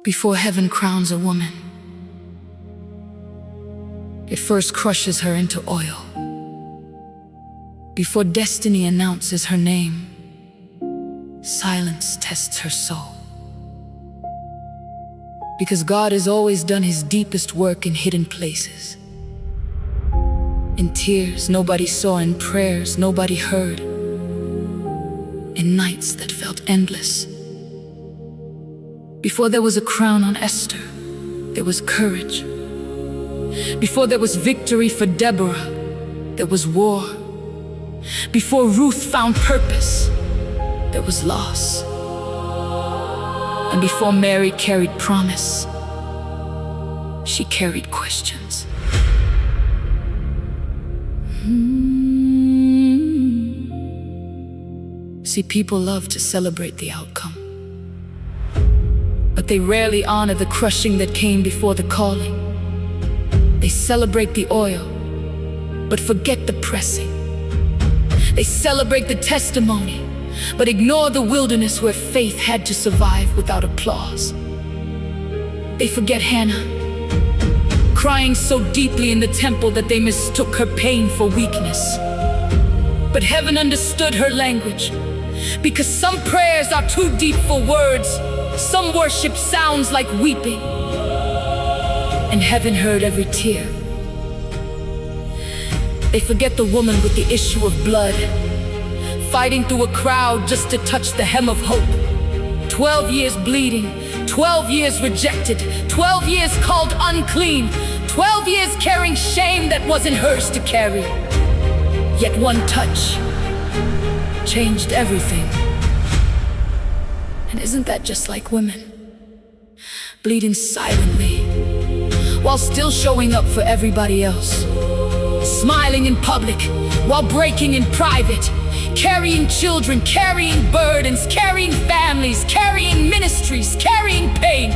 Before heaven crowns a woman, it first crushes her into oil. Before destiny announces her name, silence tests her soul. Because God has always done his deepest work in hidden places. In tears nobody saw, in prayers nobody heard, in nights that felt endless. Before there was a crown on Esther, there was courage. Before there was victory for Deborah, there was war. Before Ruth found purpose, there was loss. And before Mary carried promise, she carried questions. See, people love to celebrate the outcome, but they rarely honor the crushing that came before the calling. They celebrate the oil, but forget the pressing. They celebrate the testimony, but ignore the wilderness where faith had to survive without applause. They forget Hannah, crying so deeply in the temple that they mistook her pain for weakness. But heaven understood her language, because some prayers are too deep for words. Some worship sounds like weeping, and heaven heard every tear. They forget the woman with the issue of blood, fighting through a crowd just to touch the hem of hope. 12 years bleeding, 12 years rejected, 12 years called unclean, 12 years carrying shame that wasn't hers to carry. Yet one touch changed everything. And isn't that just like women? Bleeding silently, while still showing up for everybody else. Smiling in public, while breaking in private. Carrying children, carrying burdens, carrying families, carrying ministries, carrying pain,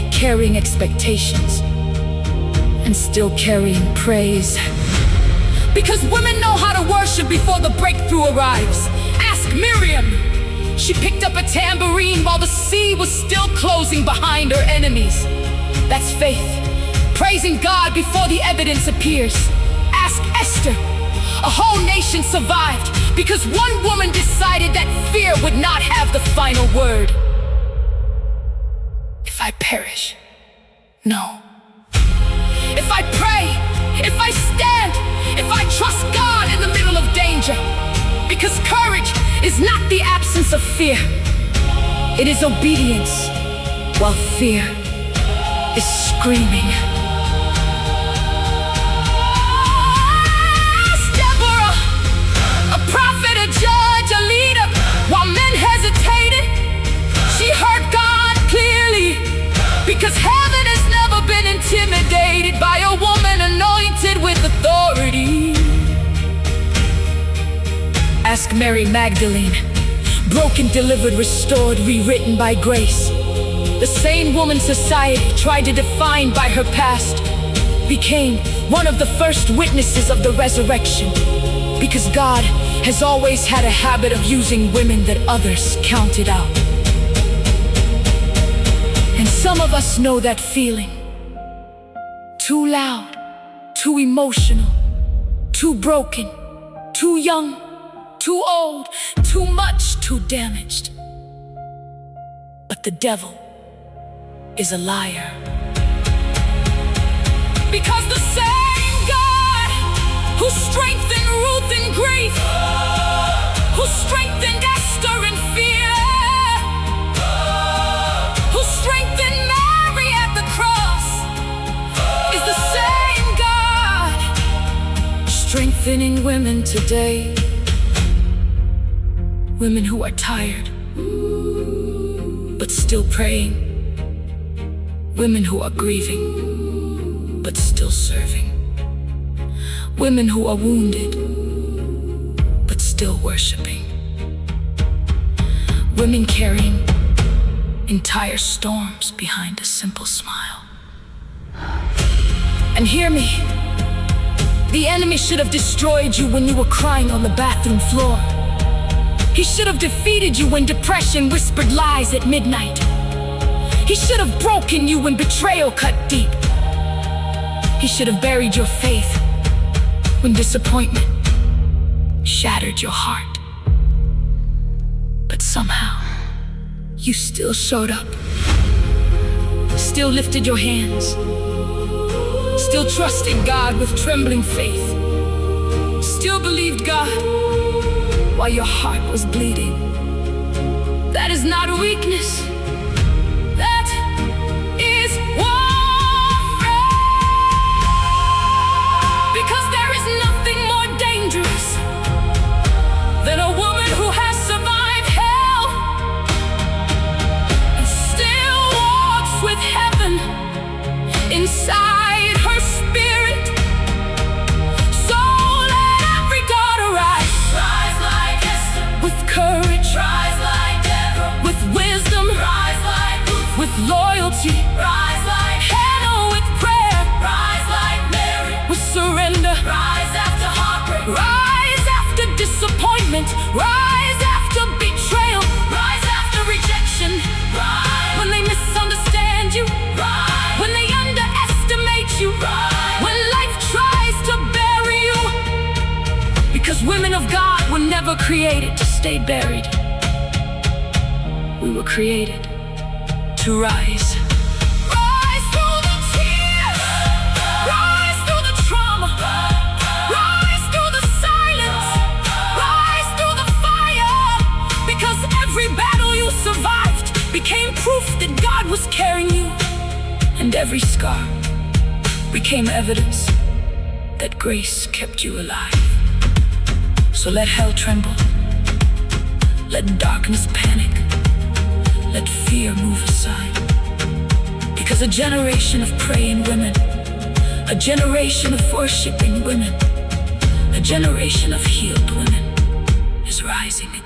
carrying expectations, and still carrying praise. Because women know how to worship before the breakthrough arrives. Ask Miriam. She picked up a tambourine while the sea was still closing behind her enemies. That's faith, praising God before the evidence appears. Ask Esther. A whole nation survived because one woman decided that fear would not have the final word. If I perish, no. If I pray, if I stand, if I trust God in the middle of danger. Because courage is not the absence of fear. It is obedience, while fear is screaming. Deborah, a prophet, a judge, a leader. While men hesitated, she heard God clearly. Because heaven has never been intimidated by a woman anointed with authority. Ask Mary Magdalene. Broken, delivered, restored, rewritten by grace. The same woman society tried to define by her past became one of the first witnesses of the resurrection. Because God has always had a habit of using women that others counted out. And some of us know that feeling. Too loud, too emotional, too broken, too young, too old, too much, too damaged. But the devil is a liar. Because the same God who strengthened Ruth in grief, who strengthened Esther in fear, who strengthened Mary at the cross, is the same God strengthening women today. Women who are tired, but still praying. Women who are grieving, but still serving. Women who are wounded, but still worshiping. Women carrying entire storms behind a simple smile. And hear me, the enemy should have destroyed you when you were crying on the bathroom floor. He should have defeated you when depression whispered lies at midnight. He should have broken you when betrayal cut deep. He should have buried your faith when disappointment shattered your heart. But somehow, you still showed up. Still lifted your hands. Still trusted God with trembling faith. Still believed God while your heart was bleeding. That is not weakness. That is warfare. Because there is nothing more dangerous than a woman who has survived hell and still walks with heaven inside her spirit. So let every daughter rise. Rise like Esther. With courage. Rise like Deborah. With wisdom. Rise like Ruth. With loyalty. Rise like Hannah. With prayer. Rise like Mary. With surrender. Rise after heartbreak. Rise after disappointment. Rise after betrayal. Rise after rejection. Rise when they misunderstand you. Rise when they underestimate you. Rise when life tries to bury you. Because women of God were never created to stay buried. We were created to rise. Rise through the tears. Rise through the trauma. Rise through the silence. Rise through the fire. Because every battle you survived became proof that God was carrying you. And every scar became evidence that grace kept you alive. So let hell tremble. Let darkness panic. Let fear move aside. Because a generation of praying women, a generation of worshiping women, a generation of healed women is rising.